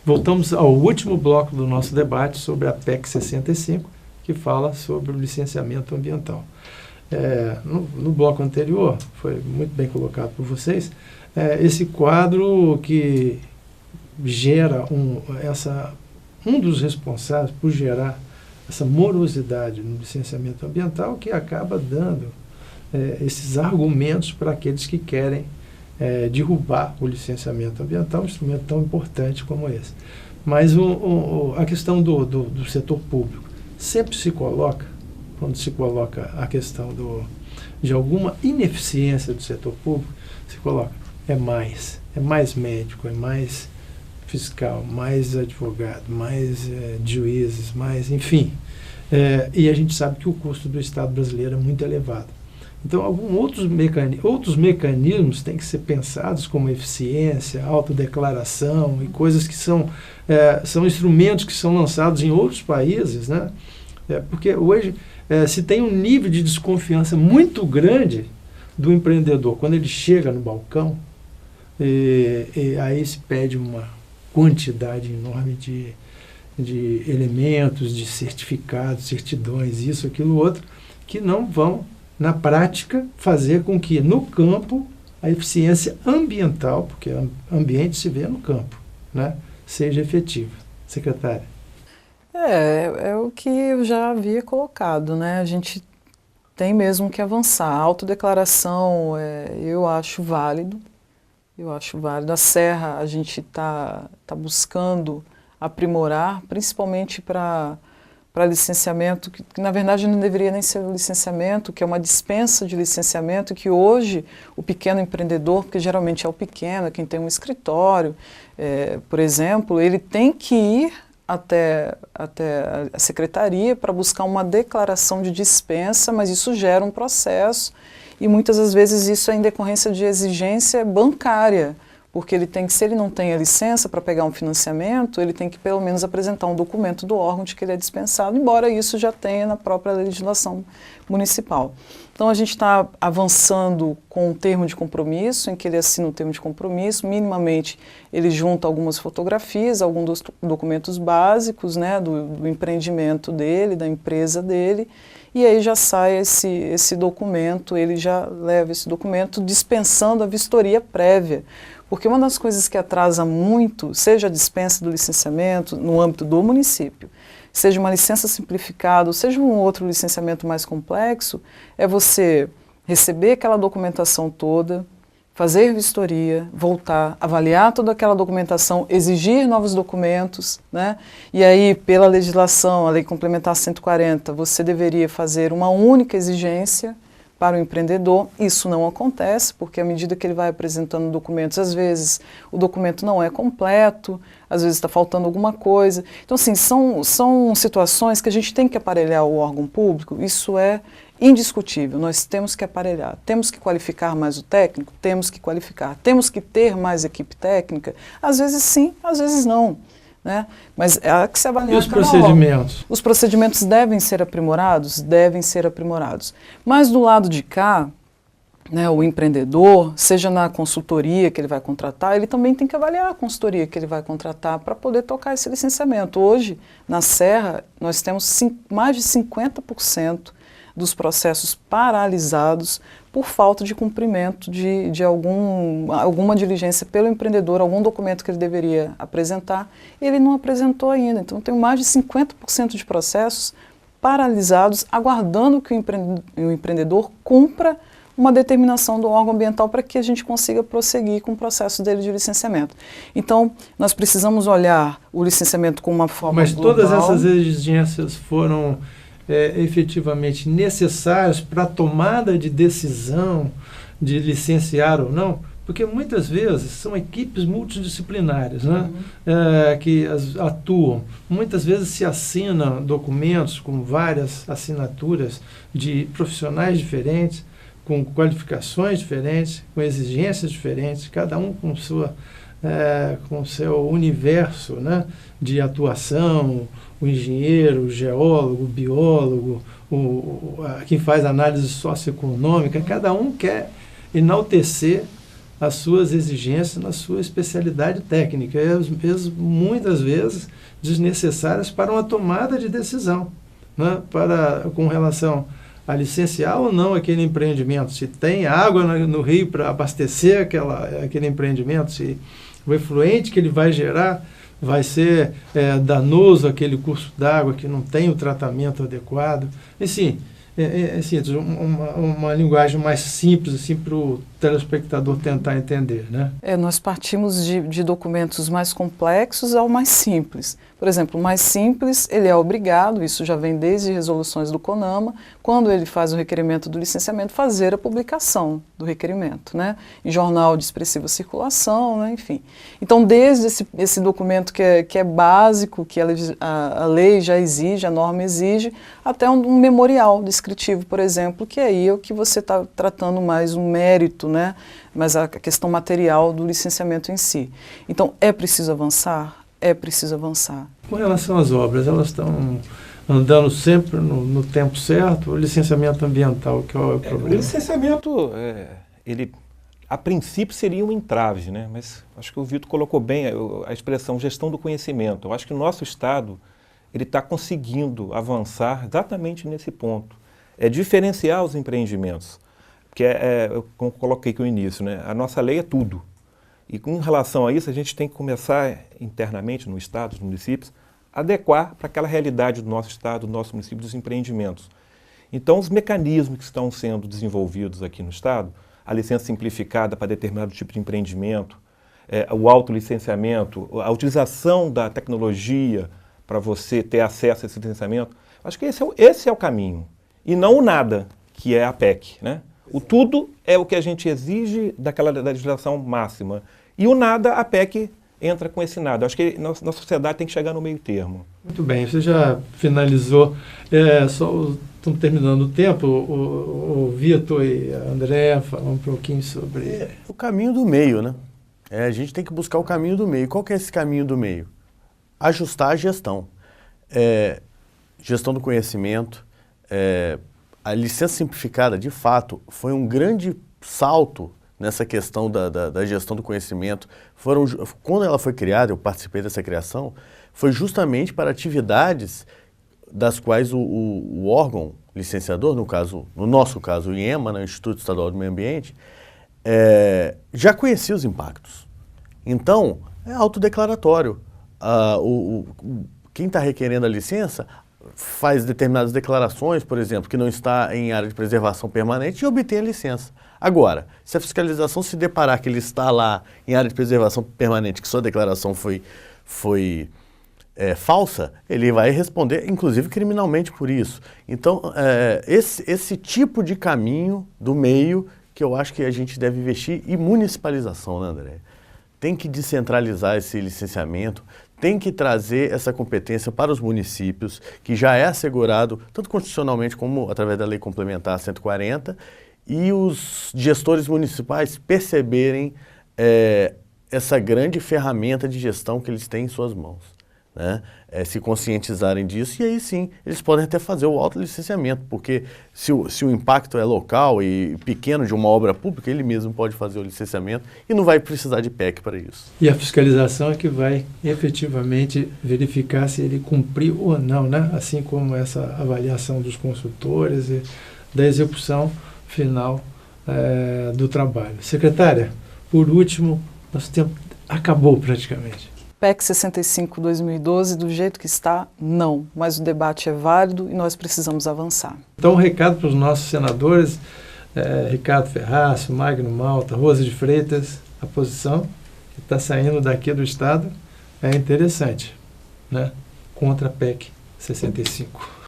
Voltamos ao último bloco do nosso debate sobre a PEC 65, que fala sobre o licenciamento ambiental. No bloco anterior, foi muito bem colocado por vocês, esse quadro que gera um dos responsáveis por gerar essa morosidade no licenciamento ambiental, que acaba dando esses argumentos para aqueles que querem derrubar o licenciamento ambiental, um instrumento tão importante como esse. Mas a questão do setor público sempre se coloca, quando se coloca a questão de alguma ineficiência do setor público, se coloca, é mais médico, é mais fiscal, mais advogado, mais juízes, mais, enfim. E a gente sabe que o custo do Estado brasileiro é muito elevado. Então, outros mecanismos têm que ser pensados, como eficiência, autodeclaração e coisas que são instrumentos que são lançados em outros países, né? Porque hoje se tem um nível de desconfiança muito grande do empreendedor quando ele chega no balcão e aí se pede uma quantidade enorme de elementos, de certificados, certidões, isso, aquilo, outro, que não vão na prática, fazer com que, no campo, a eficiência ambiental, porque ambiente se vê no campo, né, seja efetiva. Secretária. É o que eu já havia colocado, né? A gente tem mesmo que avançar. A autodeclaração, eu acho válido. A Serra, a gente está buscando aprimorar, principalmente para licenciamento, que na verdade não deveria nem ser um licenciamento, que é uma dispensa de licenciamento, que hoje o pequeno empreendedor, porque geralmente é o pequeno, é quem tem um escritório, por exemplo, ele tem que ir até a secretaria para buscar uma declaração de dispensa, mas isso gera um processo e muitas das vezes isso é em decorrência de exigência bancária, porque se ele não tem a licença para pegar um financiamento, ele tem que pelo menos apresentar um documento do órgão de que ele é dispensado, embora isso já tenha na própria legislação municipal. Então a gente está avançando com um termo de compromisso, em que ele assina um termo de compromisso, minimamente ele junta algumas fotografias, alguns dos documentos básicos, né, do empreendimento dele, da empresa dele, e aí já sai esse documento, ele já leva esse documento dispensando a vistoria prévia. Porque uma das coisas que atrasa muito, seja a dispensa do licenciamento no âmbito do município, seja uma licença simplificada, ou seja um outro licenciamento mais complexo, é você receber aquela documentação toda, fazer vistoria, voltar, avaliar toda aquela documentação, exigir novos documentos, né? E aí, pela legislação, a Lei Complementar 140, você deveria fazer uma única exigência para o empreendedor. Isso não acontece, porque à medida que ele vai apresentando documentos, às vezes o documento não é completo, às vezes está faltando alguma coisa. Então, assim, são situações que a gente tem que aparelhar o órgão público, isso é indiscutível, nós temos que aparelhar, temos que qualificar mais o técnico, temos que qualificar, temos que ter mais equipe técnica, às vezes sim, às vezes não. Né? Mas há que se avaliar. E os procedimentos? Os procedimentos devem ser aprimorados? Devem ser aprimorados. Mas do lado de cá, né, o empreendedor, seja na consultoria que ele vai contratar, ele também tem que avaliar a consultoria que ele vai contratar para poder tocar esse licenciamento. Hoje, na Serra, nós temos mais de 50% dos processos paralisados por falta de cumprimento de alguma diligência pelo empreendedor, algum documento que ele deveria apresentar, ele não apresentou ainda. Então, tem mais de 50% de processos paralisados, aguardando que o empreendedor cumpra uma determinação do órgão ambiental para que a gente consiga prosseguir com o processo dele de licenciamento. Então, nós precisamos olhar o licenciamento com uma forma Mas global. Todas essas exigências foram efetivamente necessários para a tomada de decisão de licenciar ou não, porque muitas vezes são equipes multidisciplinares, né, que atuam. Muitas vezes se assinam documentos com várias assinaturas de profissionais diferentes, com qualificações diferentes, com exigências diferentes, cada um com sua com seu universo, né, de atuação, o engenheiro, o geólogo, o biólogo, quem faz análise socioeconômica, cada um quer enaltecer as suas exigências na sua especialidade técnica, e às vezes, muitas vezes desnecessárias para uma tomada de decisão, né, com relação a licenciar ou não aquele empreendimento, se tem água no rio para abastecer aquele empreendimento, se o efluente que ele vai gerar vai ser danoso aquele curso d'água que não tem o tratamento adequado. Assim, uma linguagem mais simples assim, para o telespectador tentar entender, né? Nós partimos de documentos mais complexos ao mais simples. Por exemplo, o mais simples, ele é obrigado, isso já vem desde resoluções do CONAMA, quando ele faz o requerimento do licenciamento, fazer a publicação do requerimento, né? Em jornal de expressiva circulação, né? Enfim. Então, desde esse documento que é básico, que a lei já exige, a norma exige, até um memorial descritivo, por exemplo, que aí é o que você está tratando mais um mérito, né? Mas a questão material do licenciamento em si. Então, é preciso avançar? É preciso avançar. Com relação às obras, elas estão andando sempre no tempo certo? O licenciamento ambiental, que é o problema? O licenciamento, ele, a princípio, seria um entrave, né? Mas acho que o Vitor colocou bem a expressão gestão do conhecimento. Eu acho que o nosso Estado ele está conseguindo avançar exatamente nesse ponto. É diferenciar os empreendimentos. Porque, como coloquei aqui no início, né? A nossa lei é tudo. E com relação a isso, a gente tem que começar internamente no Estado, nos municípios, adequar para aquela realidade do nosso Estado, do nosso município, dos empreendimentos. Então, os mecanismos que estão sendo desenvolvidos aqui no Estado, a licença simplificada para determinado tipo de empreendimento, o autolicenciamento, a utilização da tecnologia para você ter acesso a esse licenciamento, acho que esse é o caminho. E não o nada, que é a PEC, né? O tudo é o que a gente exige daquela legislação máxima. E o nada, a PEC entra com esse nada. Acho que nossa sociedade tem que chegar no meio termo. Muito bem, você já finalizou. Só estamos terminando o tempo. O Vitor e a Andréa falam um pouquinho sobre... O caminho do meio, né? A gente tem que buscar o caminho do meio. Qual que é esse caminho do meio? Ajustar a gestão. Gestão do conhecimento. A licença simplificada, de fato, foi um grande salto nessa questão da gestão do conhecimento. Quando ela foi criada, eu participei dessa criação, foi justamente para atividades das quais o órgão licenciador, no nosso caso o IEMA, né, o Instituto Estadual do Meio Ambiente, já conhecia os impactos. Então, é autodeclaratório. Quem está requerendo a licença faz determinadas declarações, por exemplo, que não está em área de preservação permanente e obtém a licença. Agora, se a fiscalização se deparar que ele está lá em área de preservação permanente, que sua declaração foi falsa, ele vai responder, inclusive, criminalmente por isso. Então, esse tipo de caminho do meio que eu acho que a gente deve investir, e municipalização, né, André? Tem que descentralizar esse licenciamento, tem que trazer essa competência para os municípios, que já é assegurado, tanto constitucionalmente como através da Lei Complementar 140, e os gestores municipais perceberem essa grande ferramenta de gestão que eles têm em suas mãos, né? Se conscientizarem disso, e aí sim, eles podem até fazer o autolicenciamento, porque se o impacto é local e pequeno de uma obra pública, ele mesmo pode fazer o licenciamento e não vai precisar de PEC para isso. E a fiscalização é que vai efetivamente verificar se ele cumpriu ou não, né? Assim como essa avaliação dos consultores e da execução final do trabalho. Secretária, por último, nosso tempo acabou praticamente. PEC 65/2012, do jeito que está, não. Mas o debate é válido e nós precisamos avançar. Então, um recado para os nossos senadores, Ricardo Ferraz, Magno Malta, Rosa de Freitas, a posição que está saindo daqui do Estado é interessante, né? Contra a PEC 65.